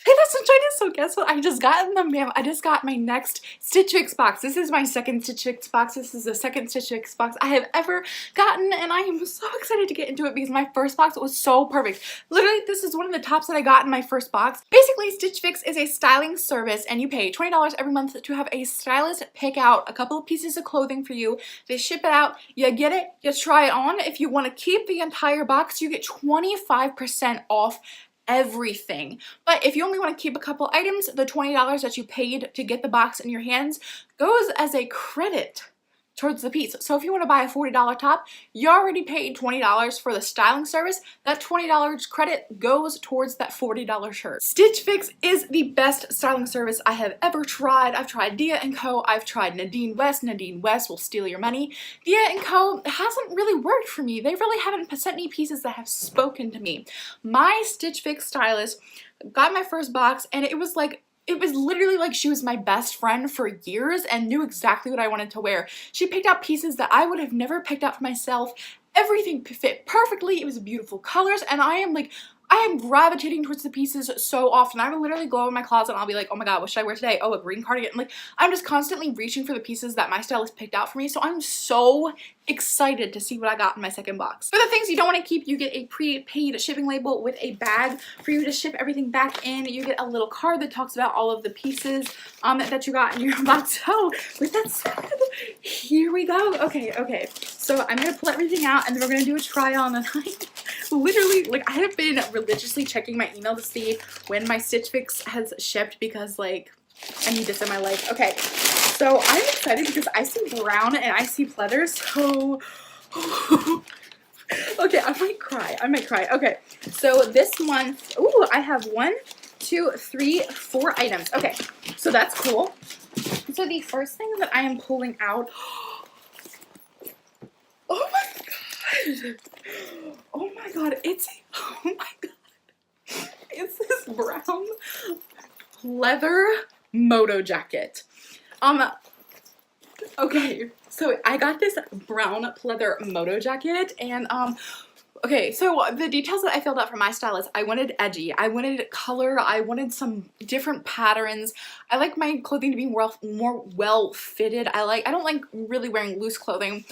Hey, that's in China, so guess what? I just got in the mail. I just got my next Stitch Fix box. This is my second Stitch Fix box. This is the second Stitch Fix box I have ever gotten, and I am so excited to get into it because my first box was so perfect. Literally, this is one of the tops that I got in my first box. Basically, Stitch Fix is a styling service, and you pay $20 every month to have a stylist pick out a couple of pieces of clothing for you. They ship it out, you get it, you try it on. If you want to keep the entire box, you get 25% off everything. But if you only want to keep a couple items, the $20 that you paid to get the box in your hands goes as a credit towards the piece. So if you want to buy a $40 top, you already paid $20 for the styling service. That $20 credit goes towards that $40 shirt. Stitch Fix is the best styling service I have ever tried. I've tried Dia & Co. I've tried Nadine West. Nadine West will steal your money. Dia & Co. hasn't really worked for me. They really haven't sent me pieces that have spoken to me. My Stitch Fix stylist got my first box, and it was literally like she was my best friend for years and knew exactly what I wanted to wear. She picked out pieces that I would have never picked out for myself. Everything fit perfectly. It was beautiful colors, and I am gravitating towards the pieces so often. I will literally go in my closet and I'll be like, oh my god, what should I wear today? Oh, a green cardigan. Like, I'm just constantly reaching for the pieces that my stylist picked out for me, so I'm so excited to see what I got in my second box. For the things you don't want to keep, you get a prepaid shipping label with a bag for you to ship everything back in. You get a little card that talks about all of the pieces that you got in your box. So with that said, here we go. Okay. So I'm gonna pull everything out, and then we're gonna do a try on, and literally, like, I have been religiously checking my email to see when my Stitch Fix has shipped because, like, I need this in my life. Okay, so I'm excited because I see brown and I see pleather, so okay, I might cry. Okay, so this one, ooh, I have 1, 2, 3, 4 items. Okay, so that's cool. So the first thing that I am pulling out, oh my god, it's this brown leather Moto Jacket. Okay, so I got this brown leather Moto Jacket, and okay, so the details that I filled out for my style is I wanted edgy, I wanted color, I wanted some different patterns. I like my clothing to be more well fitted. I don't like really wearing loose clothing.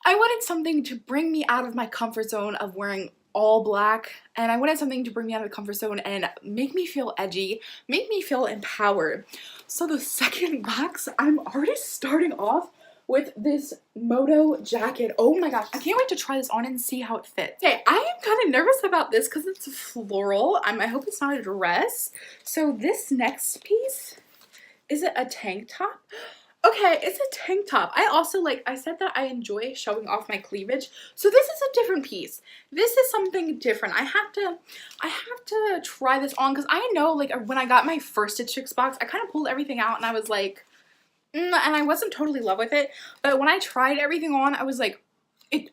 I wanted something to bring me out of my comfort zone of wearing all black, and I wanted something to bring me out of the comfort zone and make me feel edgy, make me feel empowered. So the second box, I'm already starting off with this Moto Jacket. Oh my gosh, I can't wait to try this on and see how it fits. Okay, I am kind of nervous about this because it's floral. I hope it's not a dress. So this next piece, is it a tank top? Okay, it's a tank top. I also I said that I enjoy showing off my cleavage. So this is a different piece. This is something different. I have to try this on because I know, like, when I got my first Stitch Fix box, I kind of pulled everything out and I was like, and I wasn't totally in love with it. But when I tried everything on, I was like,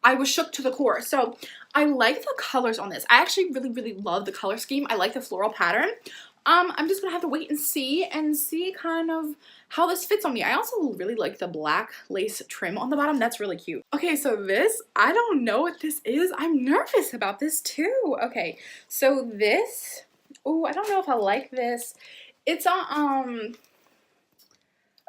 I was shook to the core. So I like the colors on this. I actually really love the color scheme. I like the floral pattern. I'm just gonna have to wait and see kind of how this fits on me. I also really like the black lace trim on the bottom. That's really cute. Okay, so this, I don't know what this is. I'm nervous about this too. Okay, so this, oh, I don't know if I like this. It's a,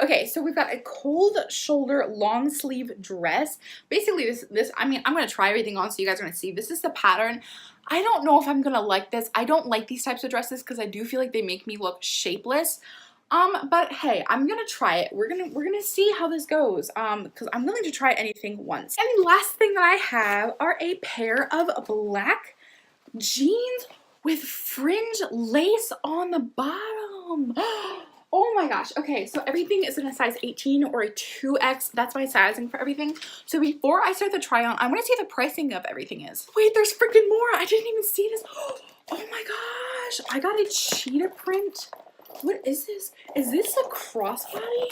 okay, so we've got a cold shoulder long sleeve dress. Basically this, I mean, I'm gonna try everything on so you guys are gonna see. This is the pattern. I don't know if I'm gonna like this. I don't like these types of dresses because I do feel like they make me look shapeless. But hey, I'm gonna try it. We're gonna see how this goes. Because I'm willing to try anything once. And the last thing that I have are a pair of black jeans with fringe lace on the bottom. Oh my gosh. Okay, so everything is in a size 18 or a 2X. That's my sizing for everything. So before I start the try on, I want to see the pricing of everything is. Wait, there's freaking more. I didn't even see this. Oh my gosh. I got a cheetah print. What is this? Is this a crossbody?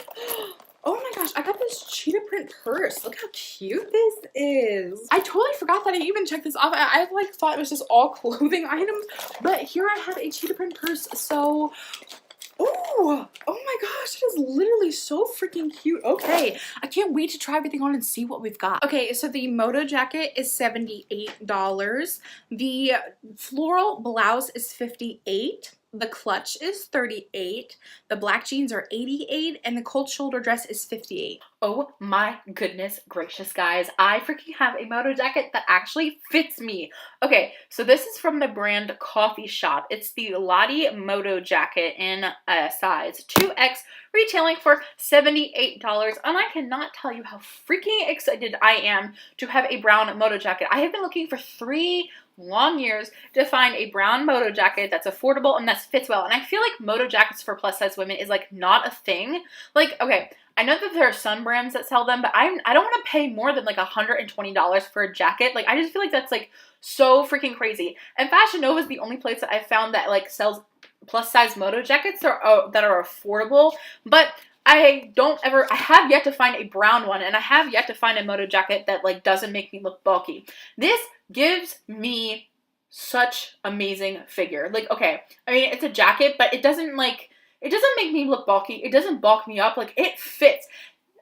Oh my gosh, I got this cheetah print purse. Look how cute this is. I totally forgot that I even checked this off. I like thought it was just all clothing items, but here I have a cheetah print purse. So oh my gosh, it is literally so freaking cute. Okay, I can't wait to try everything on and see what we've got. Okay, so the Moto Jacket is $78. The floral blouse is $58. the clutch is 38, the black jeans are 88, and the cold shoulder dress is 58. Oh my goodness gracious, guys. I freaking have a Moto jacket that actually fits me. Okay, so this is from the brand Coffee Shop. It's the Lodi Moto Jacket in size 2X, retailing for $78. And I cannot tell you how freaking excited I am to have a brown Moto jacket. I have been looking for 3 long years to find a brown Moto jacket that's affordable and that fits well. And I feel like Moto jackets for plus size women is like not a thing. Like, okay, I know that there are some brands that sell them, but I don't want to pay more than like $120 for a jacket. Like, I just feel like that's like so freaking crazy. And Fashion Nova is the only place that I've found that like sells plus size Moto jackets that are affordable. But I have yet to find a brown one, and I have yet to find a Moto jacket that like doesn't make me look bulky. This gives me such amazing figure. Like, okay, I mean, it's a jacket, but it doesn't make me look bulky. It doesn't bulk me up. Like, it fits.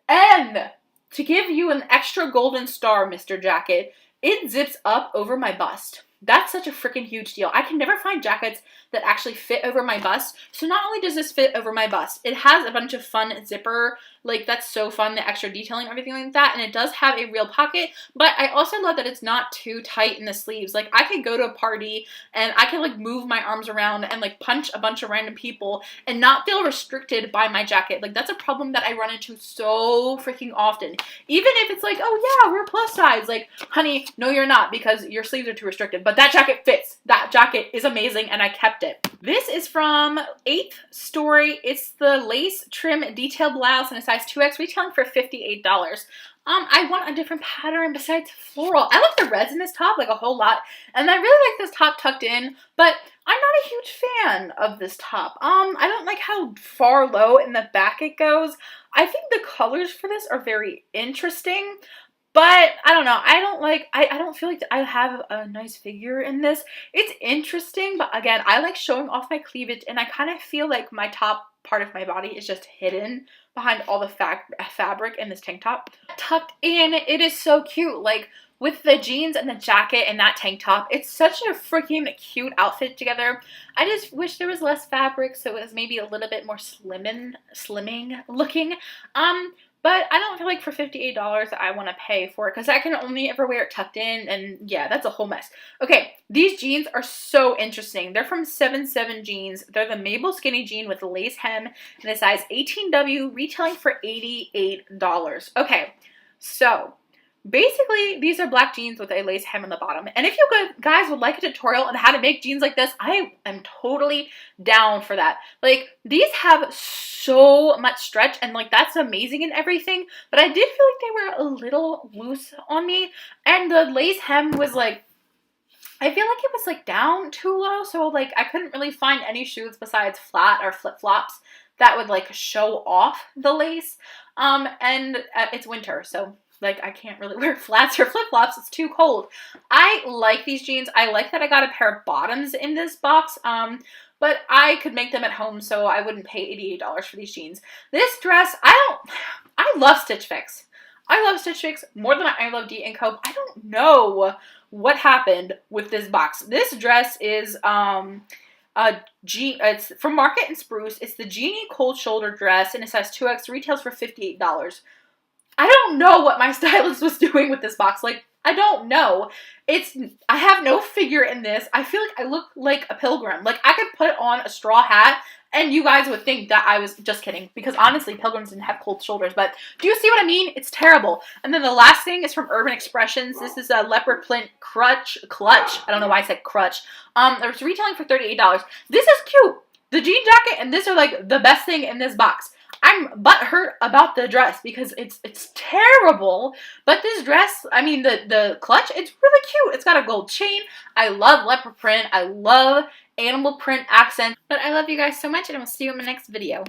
And to give you an extra golden star, Mr. Jacket, it zips up over my bust. That's such a freaking huge deal. I can never find jackets that actually fit over my bust. So not only does this fit over my bust, it has a bunch of fun zipper, like that's so fun, the extra detailing, everything like that. And it does have a real pocket, but I also love that it's not too tight in the sleeves. Like, I could go to a party and I can like move my arms around and like punch a bunch of random people and not feel restricted by my jacket. Like, that's a problem that I run into so freaking often. Even if it's like, oh yeah, we're plus size. Like, honey, no you're not, because your sleeves are too restricted. But that jacket fits. That jacket is amazing and I kept it. This is from 8th Story. It's the lace trim detail blouse in a size 2X, retailing for $58. I want a different pattern besides floral. I like the reds in this top like a whole lot, and I really like this top tucked in, but I'm not a huge fan of this top. I don't like how far low in the back it goes. I think the colors for this are very interesting, but I don't know. I don't feel like I have a nice figure in this. It's interesting, but again, I like showing off my cleavage, and I kind of feel like my top part of my body is just hidden behind all the fabric in this tank top. Tucked in, it is so cute. Like, with the jeans and the jacket and that tank top, it's such a freaking cute outfit together. I just wish there was less fabric, so it was maybe a little bit more slimming looking. But I don't feel like for $58 I want to pay for it, because I can only ever wear it tucked in, and yeah, that's a whole mess. Okay, these jeans are so interesting. They're from 77 Jeans. They're the Mabel skinny jean with a lace hem in a size 18W, retailing for $88. Okay, so basically, these are black jeans with a lace hem on the bottom. And if you guys would like a tutorial on how to make jeans like this, I am totally down for that. Like, these have so much stretch, and like that's amazing and everything, but I did feel like they were a little loose on me, and the lace hem was like, I feel like it was like down too low, so like I couldn't really find any shoes besides flat or flip-flops that would like show off the lace. And it's winter, so like, I can't really wear flats or flip-flops. It's too cold. I like these jeans. I like that I got a pair of bottoms in this box. But I could make them at home, so I wouldn't pay $88 for these jeans. This dress, I love Stitch Fix. I love Stitch Fix more than I love D & Co. I don't know what happened with this box. This dress is, it's from Market and Spruce. It's the Jeannie cold shoulder dress in a size 2X, retails for $58. I don't know what my stylist was doing with this box. Like, I don't know. I have no figure in this. I feel like I look like a pilgrim. Like, I could put on a straw hat and you guys would think that I was just kidding, because honestly, pilgrims didn't have cold shoulders. But do you see what I mean? It's terrible. And then the last thing is from Urban Expressions. This is a leopard print clutch. I don't know why I said crutch. It was retailing for $38. This is cute. The jean jacket and this are like the best thing in this box. I'm butthurt about the dress because it's terrible, but this dress, I mean, the clutch, it's really cute. It's got a gold chain. I love leopard print. I love animal print accents, but I love you guys so much, and I will see you in my next video.